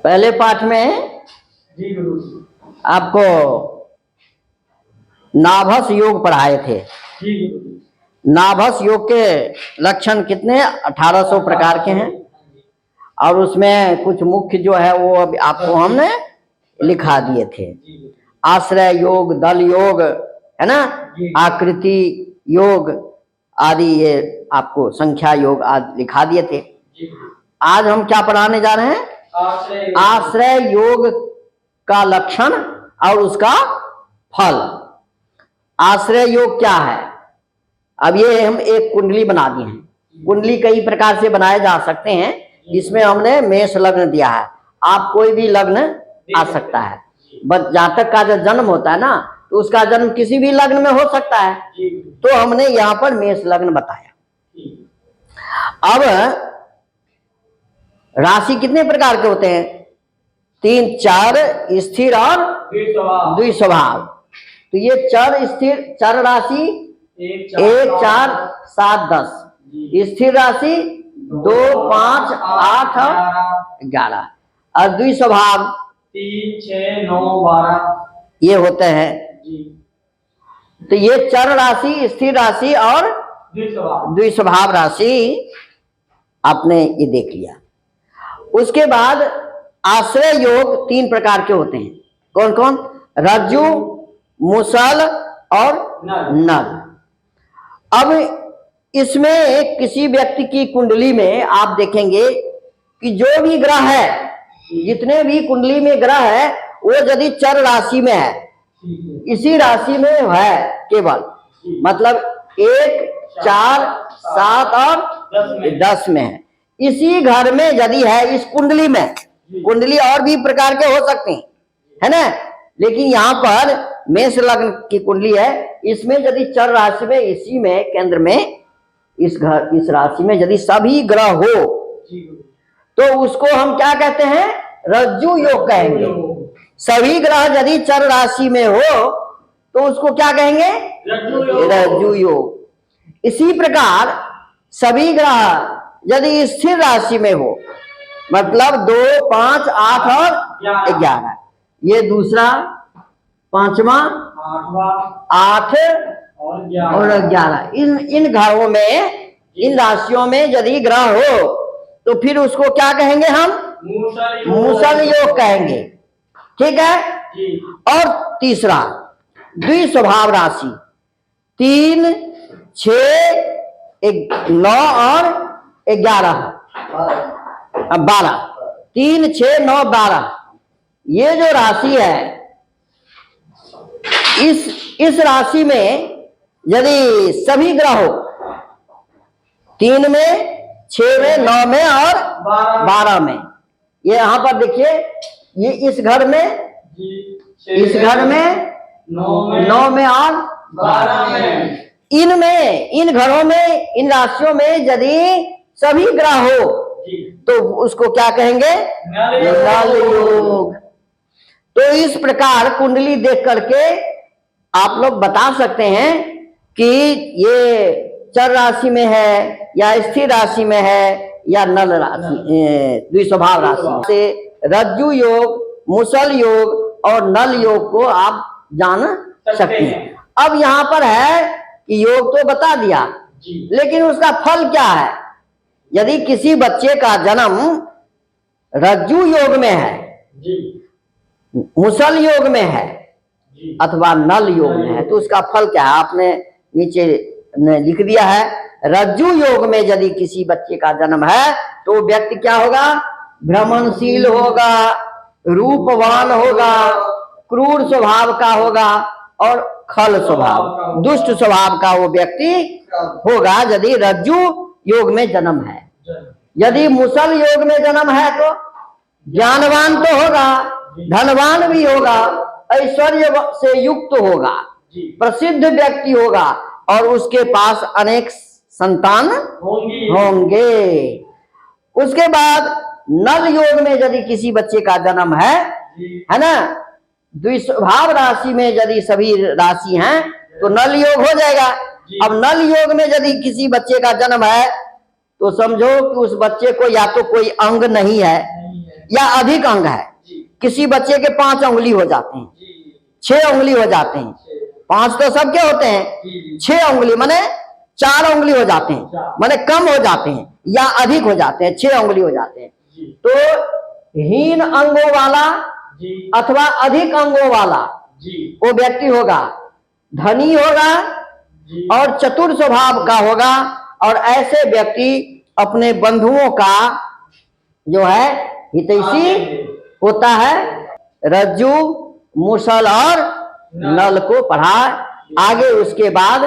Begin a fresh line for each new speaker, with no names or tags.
पहले पाठ में
जी गुरु।
आपको नाभस योग पढ़ाए थे।
जी गुरु।
नाभस योग के लक्षण कितने 1800 प्रकार के हैं और उसमें कुछ मुख्य जो है वो अब आपको हमने लिखा दिए थे। आश्रय योग, दल योग, है ना, आकृति योग आदि, ये आपको संख्या योग आदि लिखा दिए थे। आज हम क्या पढ़ाने जा रहे हैं? आश्रय योग का लक्षण और उसका फल। आश्रय योग क्या है? अब ये हम एक कुंडली बना दी है। कुंडली कई प्रकार से बनाए जा सकते हैं। इसमें हमने मेष लग्न दिया है। आप कोई भी लग्न आ सकता है, बस जातक का जो जन्म होता है ना, तो उसका जन्म किसी भी लग्न में हो सकता है। तो हमने यहाँ पर मेष लग्न बताया। अब राशि कितने प्रकार के होते हैं? 3, 4 स्थिर और द्विस्वभाव। तो ये चर स्थिर, चर राशि 1, 4, 7, 10, स्थिर राशि 2, 5, 8 और 11, और द्विस्वभाव
3, 6, 9, 12
ये होते हैं। तो ये चर राशि, स्थिर राशि और द्विस्वभाव राशि आपने ये देख लिया। उसके बाद आश्रय योग 3 प्रकार के होते हैं। कौन कौन? रज्जु, मुसल और नल। अब इसमें किसी व्यक्ति की कुंडली में आप देखेंगे कि जो भी ग्रह है, जितने भी कुंडली में ग्रह है, वो यदि चर राशि में है, इसी राशि में है केवल, मतलब 1, 4, 7 और 10 में है, इसी घर में यदि है, इस कुंडली में, कुंडली और भी प्रकार के हो सकते हैं, है ना, लेकिन यहाँ पर मेष लग्न की कुंडली है, इसमें यदि चर राशि में, इसी में केंद्र में, इस राशि में यदि सभी ग्रह हो, तो उसको हम क्या कहते हैं? रज्जु योग कहेंगे। सभी ग्रह यदि चर राशि में हो तो उसको क्या कहेंगे? रज्जु योग। इसी प्रकार सभी ग्रह यदि स्थिर राशि में हो, मतलब 2, 5, 8 और 11, ये दूसरा, पांचवा, 8 और 11, इन घरों में, इन राशियों में यदि ग्रह हो तो फिर उसको क्या कहेंगे? हम मूसल योग कहेंगे। ठीक है। और तीसरा द्विस्वभाव राशि 3, 6, 9 और 11, 12, 3, 6, 9, 12, ये जो राशि है, इस राशि में यदि सभी ग्रह हो, 3 में, 6 में, 9 में और 12 में, ये यहां पर देखिए, ये इस घर में, इस घर में, 9 में और 12 में, इनमें, इन घरों में, इन राशियों में यदि सभी ग्रह हो तो उसको क्या कहेंगे? नल योग। तो इस प्रकार कुंडली देख करके आप लोग बता सकते हैं कि ये चर राशि में है या स्थिर राशि में है या नल राशि, द्विस्वभाव राशि से रज्जु योग, मुसल योग और नल योग को आप जान सकते हैं। अब यहाँ पर है कि योग तो बता दिया, लेकिन उसका फल क्या है? यदि किसी बच्चे का जन्म रज्जु योग में है, मुसल योग में है अथवा नल योग में है, तो उसका फल क्या है? आपने नीचे लिख दिया है। रज्जु योग में यदि किसी बच्चे का जन्म है तो व्यक्ति क्या होगा? भ्रमणशील होगा, रूपवान होगा, क्रूर स्वभाव का होगा और खल स्वभाव, दुष्ट स्वभाव का वो व्यक्ति होगा यदि रज्जु योग में जन्म है। यदि मुसल योग में जन्म है तो ज्ञानवान तो होगा, धनवान भी होगा, ऐश्वर्य से युक्त होगा, प्रसिद्ध व्यक्ति होगा और उसके पास अनेक संतान होंगे। उसके बाद नल योग में यदि किसी बच्चे का जन्म है ना, द्विस्वभाव राशि में यदि सभी राशि हैं तो नल योग हो जाएगा। अब नल योग में यदि किसी बच्चे का जन्म है तो समझो कि उस बच्चे को या तो कोई अंग नहीं है, या अधिक अंग है,
जी
किसी बच्चे के 5 उंगली हो जाते हैं,
जी
6 उंगली हो जाते हैं, 5 तो सबके होते हैं,
जी
6 उंगली माने 4 उंगली हो जाते हैं, माने कम हो जाते हैं या अधिक हो जाते हैं, 6 उंगली हो जाते हैं।
जी
तो हीन अंगों वाला
जी
अथवा अधिक अंगों वाला
जी
वो व्यक्ति होगा, धनी होगा
जी
और चतुर स्वभाव का होगा, और ऐसे व्यक्ति अपने बंधुओं का जो है हितैषी होता है। रज्जू, मूसल और नल को पढ़ा। आगे उसके बाद